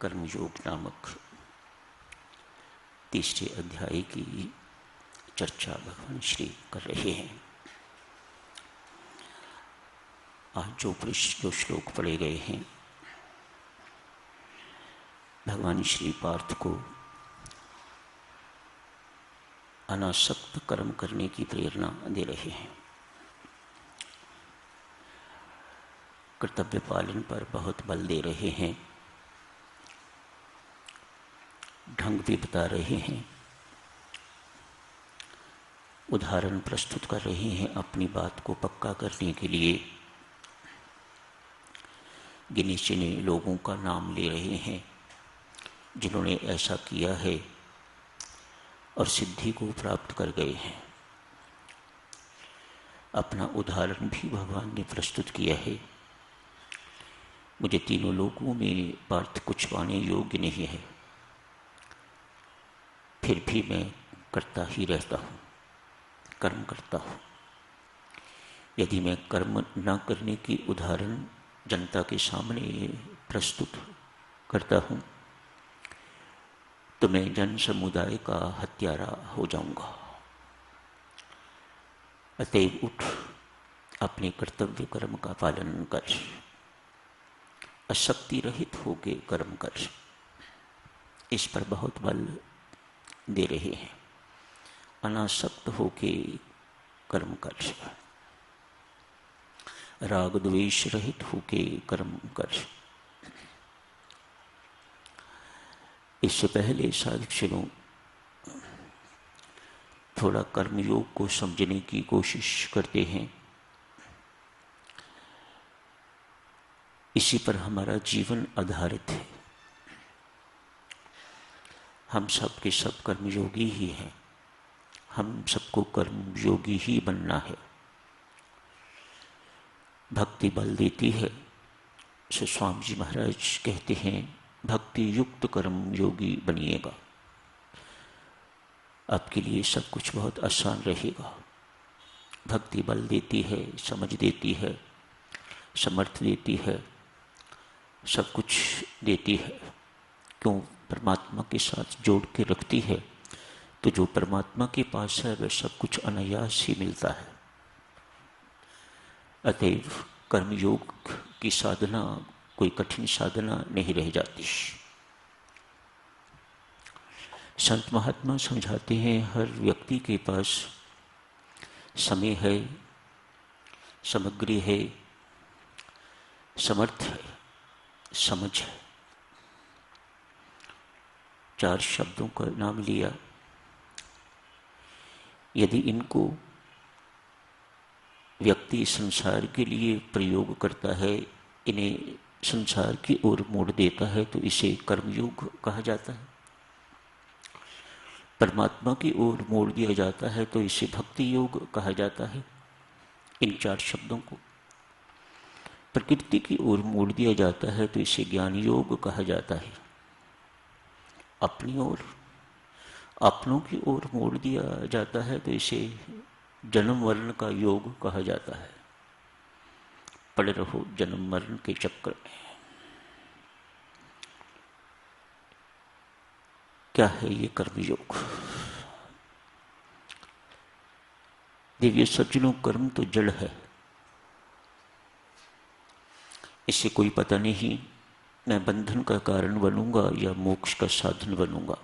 कर्मयोग नामक तीसरे अध्याय की चर्चा भगवान श्री कर रहे हैं। आज जो श्लोक पढ़े गए हैं, भगवान श्री पार्थ को अनासक्त कर्म करने की प्रेरणा दे रहे हैं। कर्तव्य पालन पर बहुत बल दे रहे हैं, ढंग भी बता रहे हैं, उदाहरण प्रस्तुत कर रहे हैं। अपनी बात को पक्का करने के लिए गिने चुने लोगों का नाम ले रहे हैं जिन्होंने ऐसा किया है और सिद्धि को प्राप्त कर गए हैं। अपना उदाहरण भी भगवान ने प्रस्तुत किया है। मुझे तीनों लोगों में पार्थ कुछ पाने योग्य नहीं है, फिर भी मैं करता ही रहता हूँ, कर्म करता हूँ। यदि मैं कर्म न करने की उदाहरण जनता के सामने प्रस्तुत करता हूँ तो मैं जन समुदाय का हत्यारा हो जाऊंगा। अतएव उठ, अपने कर्तव्य कर्म का पालन कर, आसक्ति रहित होके कर्म कर। इस पर बहुत बल दे रहे हैं। अनासक्त होके कर्म कर, राग द्वेष रहित होके कर्म कर। इससे पहले साधक थोड़ा कर्मयोग को समझने की कोशिश करते हैं। इसी पर हमारा जीवन आधारित है। हम सब के सब कर्मयोगी ही हैं। हम सबको कर्मयोगी ही बनना है। भक्ति बल देती है। सो स्वामी जी महाराज कहते हैं, भक्ति युक्त कर्मयोगी बनिएगा, आपके लिए सब कुछ बहुत आसान रहेगा। भक्ति बल देती है, समझ देती है, समर्थ देती है, सब कुछ देती है। क्यों? परमात्मा के साथ जोड़ के रखती है। तो जो परमात्मा के पास है वह सब कुछ अनायास ही मिलता है। अतएव कर्मयोग की साधना कोई कठिन साधना नहीं रह जाती। संत महात्मा समझाते हैं, हर व्यक्ति के पास समय है, सामग्री है, समर्थ है, समझ है। 4 शब्दों का नाम लिया। यदि इनको व्यक्ति संसार के लिए प्रयोग करता है, इन्हें संसार की ओर मोड़ देता है, तो इसे कर्मयोग कहा जाता है। परमात्मा की ओर मोड़ दिया जाता है तो इसे भक्ति योग कहा जाता है। इन 4 शब्दों को प्रकृति की ओर मोड़ दिया जाता है तो इसे ज्ञान योग कहा जाता है। अपनी ओर, अपनों की ओर मोड़ दिया जाता है तो इसे जन्म मरण का योग कहा जाता है। पड़े रहो जन्म मरण के चक्कर में। क्या है ये कर्मयोग? दिव्य सज्जनों, कर्म तो जड़ है। इससे कोई पता नहीं मैं बंधन का कारण बनूंगा या मोक्ष का साधन बनूंगा।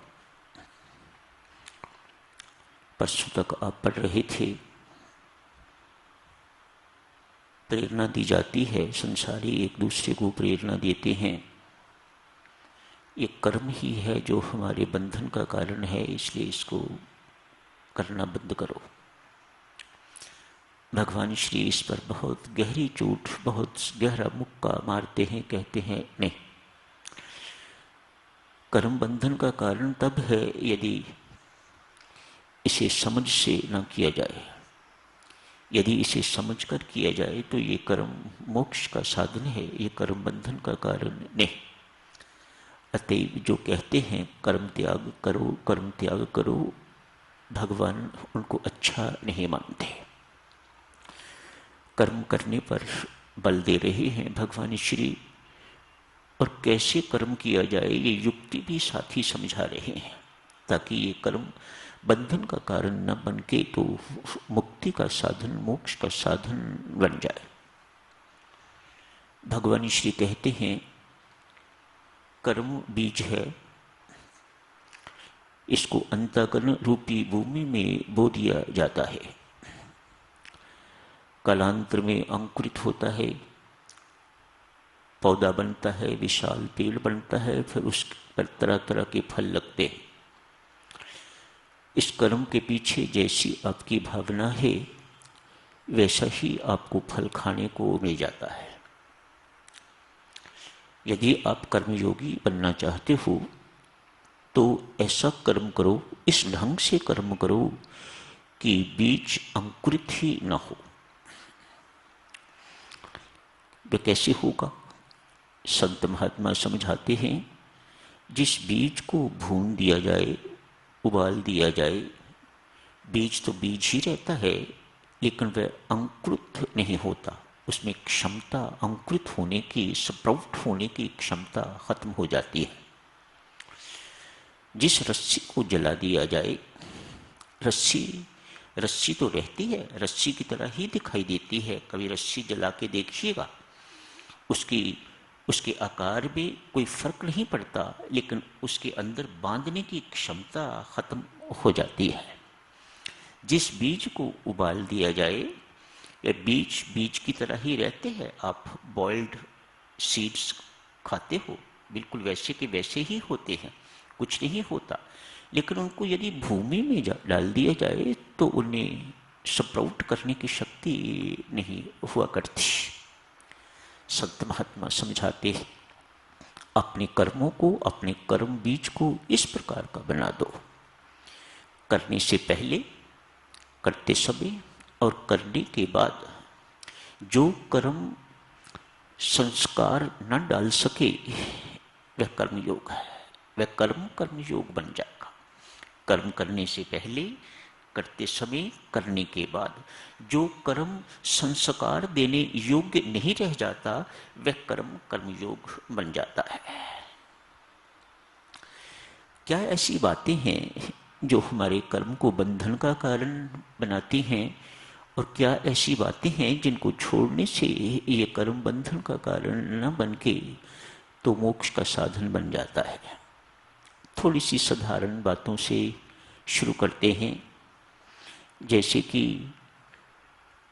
परसों तक आप पढ़ रहे थे, प्रेरणा दी जाती है। संसारी एक दूसरे को प्रेरणा देते हैं। ये कर्म ही है जो हमारे बंधन का कारण है, इसलिए इसको करना बंद करो। भगवान श्री इस पर बहुत गहरी चोट, बहुत गहरा मुक्का मारते हैं। कहते हैं, नहीं, कर्म बंधन का कारण तब है यदि इसे समझ से न किया जाए। यदि इसे समझकर किया जाए तो ये कर्म मोक्ष का साधन है, ये कर्म बंधन का कारण नहीं। अतएव जो कहते हैं कर्म त्याग करो, कर्म त्याग करो, भगवान उनको अच्छा नहीं मानते। कर्म करने पर बल दे रहे हैं भगवान श्री। और कैसे कर्म किया जाए ये युक्ति भी साथ ही समझा रहे हैं, ताकि ये कर्म बंधन का कारण न बन के तो मुक्ति का साधन, मोक्ष का साधन बन जाए। भगवान श्री कहते हैं कर्म बीज है, इसको अंतःकरण रूपी भूमि में बो दिया जाता है, कालांतर में अंकुरित होता है, पौधा बनता है, विशाल पेड़ बनता है, फिर उस पर तरह तरह के फल लगते हैं। इस कर्म के पीछे जैसी आपकी भावना है वैसा ही आपको फल खाने को मिल जाता है। यदि आप कर्मयोगी बनना चाहते हो तो ऐसा कर्म करो, इस ढंग से कर्म करो कि बीज अंकुरित ही न हो। वे कैसे होगा? संत महात्मा समझाते हैं, जिस बीज को भून दिया जाए, उबाल दिया जाए, बीज तो बीज ही रहता है, लेकिन वह अंकुरित नहीं होता, उसमें क्षमता अंकुरित होने की, स्प्राउट होने की क्षमता खत्म हो जाती है। जिस रस्सी को जला दिया जाए, रस्सी तो रहती है, रस्सी की तरह ही दिखाई देती है। कभी रस्सी जला के देखिएगा, उसके आकार में कोई फर्क नहीं पड़ता, लेकिन उसके अंदर बांधने की क्षमता खत्म हो जाती है। जिस बीज को उबाल दिया जाए, ये बीज बीज की तरह ही रहते हैं। आप बॉइल्ड सीड्स खाते हो, बिल्कुल वैसे के वैसे ही होते हैं, कुछ नहीं होता। लेकिन उनको यदि भूमि में डाल दिया जाए तो उन्हें स्प्राउट करने की शक्ति नहीं हुआ करती। संत महात्मा समझाते हैं, अपने कर्मों को, अपने कर्म बीज को इस प्रकार का बना दो, करने से पहले, करते समय और करने के बाद जो कर्म संस्कार न डाल सके वह कर्मयोग है, वह कर्मयोग बन जाएगा। कर्म करने से पहले, करते समय, करने के बाद जो कर्म संस्कार देने योग्य नहीं रह जाता वह कर्मयोग बन जाता है। क्या ऐसी बातें हैं जो हमारे कर्म को बंधन का कारण बनाती हैं, और क्या ऐसी बातें हैं जिनको छोड़ने से ये कर्म बंधन का कारण न बन के तो मोक्ष का साधन बन जाता है? थोड़ी सी साधारण बातों से शुरू करते हैं। जैसे कि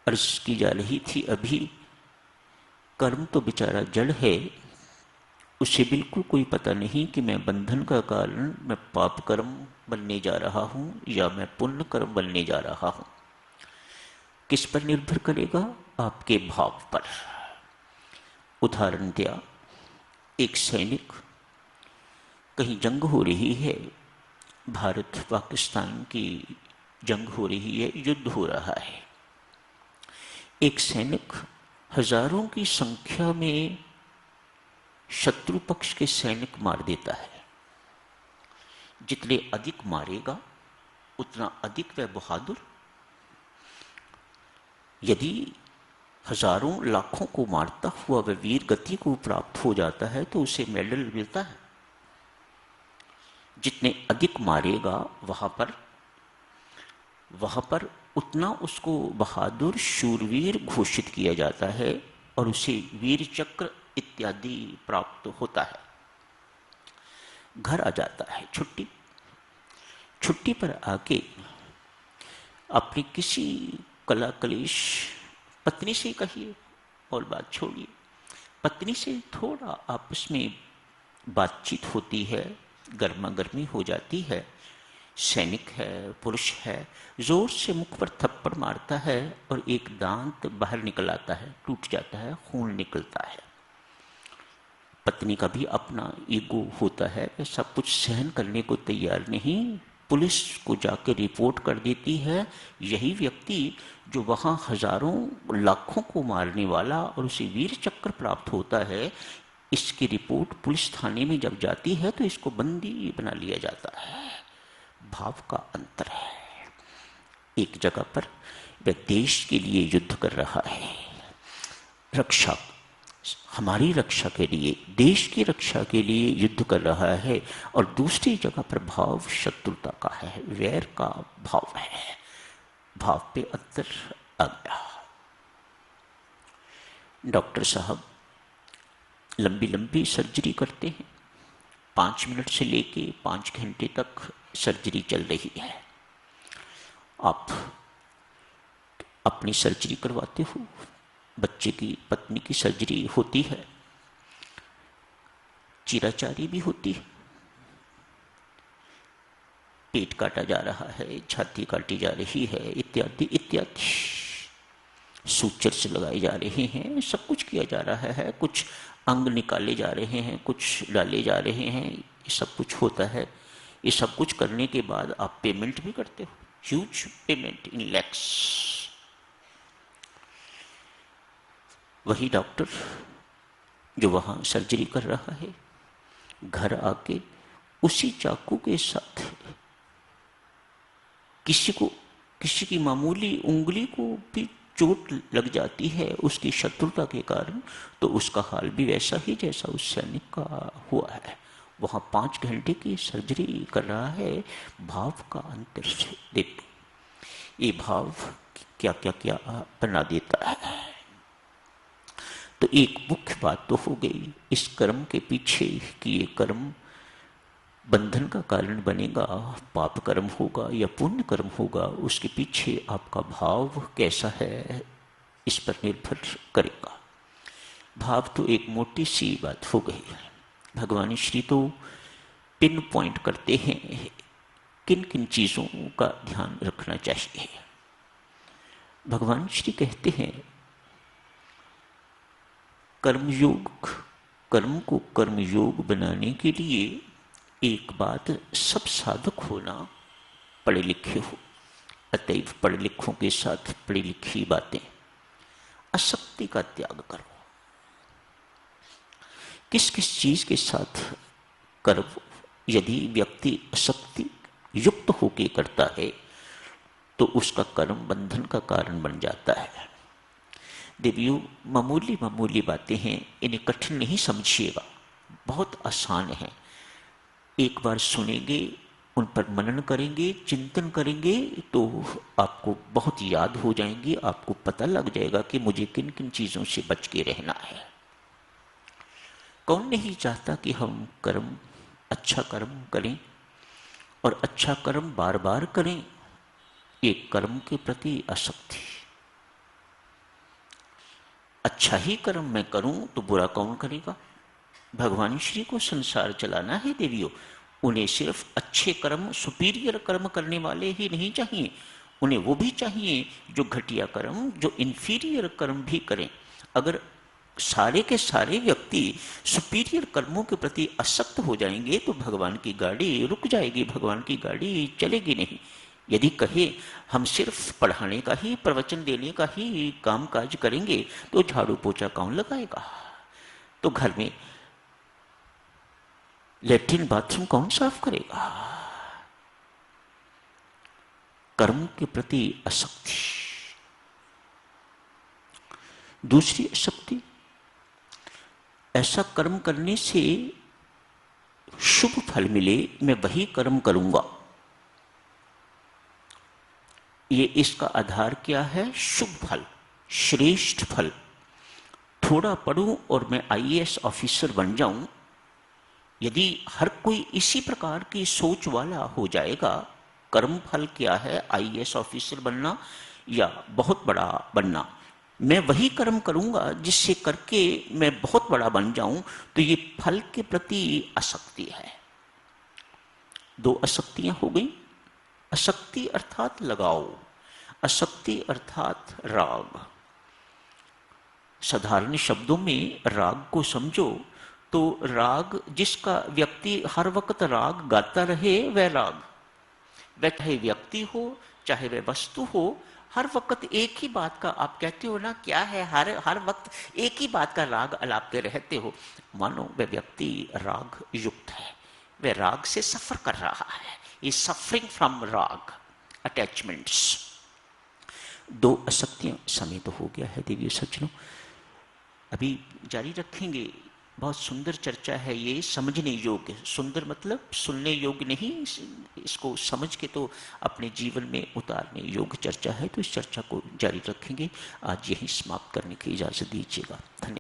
अर्ज की जा रही थी अभी, कर्म तो बेचारा जड़ है, उसे बिल्कुल कोई पता नहीं कि मैं बंधन का कारण, मैं पाप कर्म बनने जा रहा हूं या मैं पुण्य कर्म बनने जा रहा हूं। किस पर निर्भर करेगा? आपके भाव पर। उदाहरण दिया, एक सैनिक, कहीं जंग हो रही है, भारत पाकिस्तान की जंग हो रही है, युद्ध हो रहा है। एक सैनिक हजारों की संख्या में शत्रु पक्ष के सैनिक मार देता है। जितने अधिक मारेगा उतना अधिक वह बहादुर। यदि हजारों लाखों को मारता हुआ वह वीर गति को प्राप्त हो जाता है तो उसे मेडल मिलता है। जितने अधिक मारेगा वहां पर उतना उसको बहादुर शूरवीर घोषित किया जाता है और उसे वीर चक्र इत्यादि प्राप्त होता है। घर आ जाता है, छुट्टी पर आके अपनी किसी कला कलेश पत्नी से कहिए और बात छोड़िए, पत्नी से थोड़ा आपस में बातचीत होती है, गर्मा गर्मी हो जाती है। सैनिक है, पुरुष है, जोर से मुख पर थप्पड़ मारता है और एक दांत बाहर निकल आता है, टूट जाता है, खून निकलता है। पत्नी का भी अपना ईगो होता है, वह सब कुछ सहन करने को तैयार नहीं, पुलिस को जाकर रिपोर्ट कर देती है। यही व्यक्ति जो वहां हजारों लाखों को मारने वाला और उसे वीर चक्र प्राप्त होता है, इसकी रिपोर्ट पुलिस थाने में जब जाती है तो इसको बंदी बना लिया जाता है। भाव का अंतर है। एक जगह पर वह देश के लिए युद्ध कर रहा है, रक्षा, हमारी रक्षा के लिए, देश की रक्षा के लिए युद्ध कर रहा है, और दूसरी जगह पर भाव शत्रुता का है, वैर का भाव है। भाव पे अंतर आ गया। डॉक्टर साहब लंबी लंबी सर्जरी करते हैं, 5 मिनट से लेके 5 घंटे तक सर्जरी चल रही है। आप अपनी सर्जरी करवाते हो, बच्चे की पत्नी की सर्जरी होती है, चीराचारी भी होती है, पेट काटा जा रहा है, छाती काटी जा रही है, इत्यादि इत्यादि। सूचर्स लगाए जा रहे हैं, सब कुछ किया जा रहा है, कुछ अंग निकाले जा रहे हैं, कुछ डाले जा रहे हैं, ये सब कुछ होता है। ये सब कुछ करने के बाद आप पेमेंट भी करते हो, ह्यूज पेमेंट इन लैक्स। वही डॉक्टर जो वहाँ सर्जरी कर रहा है, घर आके उसी चाकू के साथ किसी की मामूली उंगली को भी चोट लग जाती है उसकी शत्रुता के कारण, तो उसका हाल भी वैसा ही जैसा उस सैनिक का हुआ है। वहाँ 5 घंटे की सर्जरी कर रहा है। भाव का अंतर से देखो, ये भाव क्या क्या क्या बना देता है। तो एक मुख्य बात तो हो गई, इस कर्म के पीछे कि ये कर्म बंधन का कारण बनेगा, पाप कर्म होगा या पुण्य कर्म होगा, उसके पीछे आपका भाव कैसा है इस पर निर्भर करेगा। भाव तो एक मोटी सी बात हो गई है। भगवान श्री तो पिन पॉइंट करते हैं किन किन चीज़ों का ध्यान रखना चाहिए। भगवान श्री कहते हैं कर्मयोग, कर्म को कर्मयोग बनाने के लिए एक बात, सब साधक होना पढ़े लिखे हो, अतएव पढ़े लिखों के साथ पढ़ी लिखी बातें, असक्ति का त्याग करो। किस किस चीज के साथ करो? यदि व्यक्ति असक्ति युक्त होके करता है तो उसका कर्म बंधन का कारण बन जाता है। देवियों, मामूली मामूली बातें हैं, इन्हें कठिन नहीं समझिएगा, बहुत आसान है। एक बार सुनेंगे, उन पर मनन करेंगे, चिंतन करेंगे, तो आपको बहुत याद हो जाएंगी। आपको पता लग जाएगा कि मुझे किन किन चीज़ों से बच के रहना है। कौन नहीं चाहता कि हम कर्म, अच्छा कर्म करें और अच्छा कर्म बार बार करें। एक कर्म के प्रति आसक्ति, अच्छा ही कर्म मैं करूं तो बुरा कौन करेगा। भगवान श्री को संसार चलाना है देवियों, उन्हें सिर्फ अच्छे कर्म, सुपीरियर कर्म करने वाले ही नहीं चाहिए, उन्हें वो भी चाहिए जो घटिया कर्म, जो इंफीरियर कर्म भी करें। अगर सारे के सारे व्यक्ति सुपीरियर कर्मों के प्रति आसक्त हो जाएंगे तो भगवान की गाड़ी रुक जाएगी, भगवान की गाड़ी चलेगी नहीं। यदि कहे हम सिर्फ पढ़ाने का ही, प्रवचन देने का ही काम काज करेंगे तो झाड़ू पोछा कौन लगाएगा, तो घर में लैट्रिन बाथरूम कौन साफ करेगा। कर्म के प्रति आसक्ति। दूसरी आसक्ति, ऐसा कर्म करने से शुभ फल मिले, मैं वही कर्म करूंगा। ये इसका आधार क्या है? शुभ फल, श्रेष्ठ फल। थोड़ा पढ़ूं और मैं आईएएस ऑफिसर बन जाऊं, यदि हर कोई इसी प्रकार की सोच वाला हो जाएगा, कर्म फल क्या है? आईएएस ऑफिसर बनना या बहुत बड़ा बनना। मैं वही कर्म करूंगा जिससे करके मैं बहुत बड़ा बन जाऊं, तो ये फल के प्रति आसक्ति है। दो आसक्तियां हो गई। आसक्ति अर्थात लगाओ, आसक्ति अर्थात राग। साधारण शब्दों में राग को समझो तो राग, जिसका व्यक्ति हर वक्त राग गाता रहे, वह राग। वह चाहे व्यक्ति हो चाहे वह वस्तु हो, हर वक्त एक ही बात का आप कहते हो ना, क्या है, हर वक्त एक ही बात का राग अलापते रहते हो, मानो वह व्यक्ति राग युक्त है, वह राग से सफर कर रहा है, ये सफरिंग फ्रॉम राग अटैचमेंट्स। दो आसक्तियां समेत हो गया है देवी सज्जनों। अभी जारी रखेंगे। बहुत सुंदर चर्चा है ये, समझने योग्य। सुंदर मतलब सुनने योग्य नहीं, इसको समझ के तो अपने जीवन में उतारने योग्य चर्चा है। तो इस चर्चा को जारी रखेंगे। आज यही समाप्त करने की इजाज़त दीजिएगा। धन्यवाद।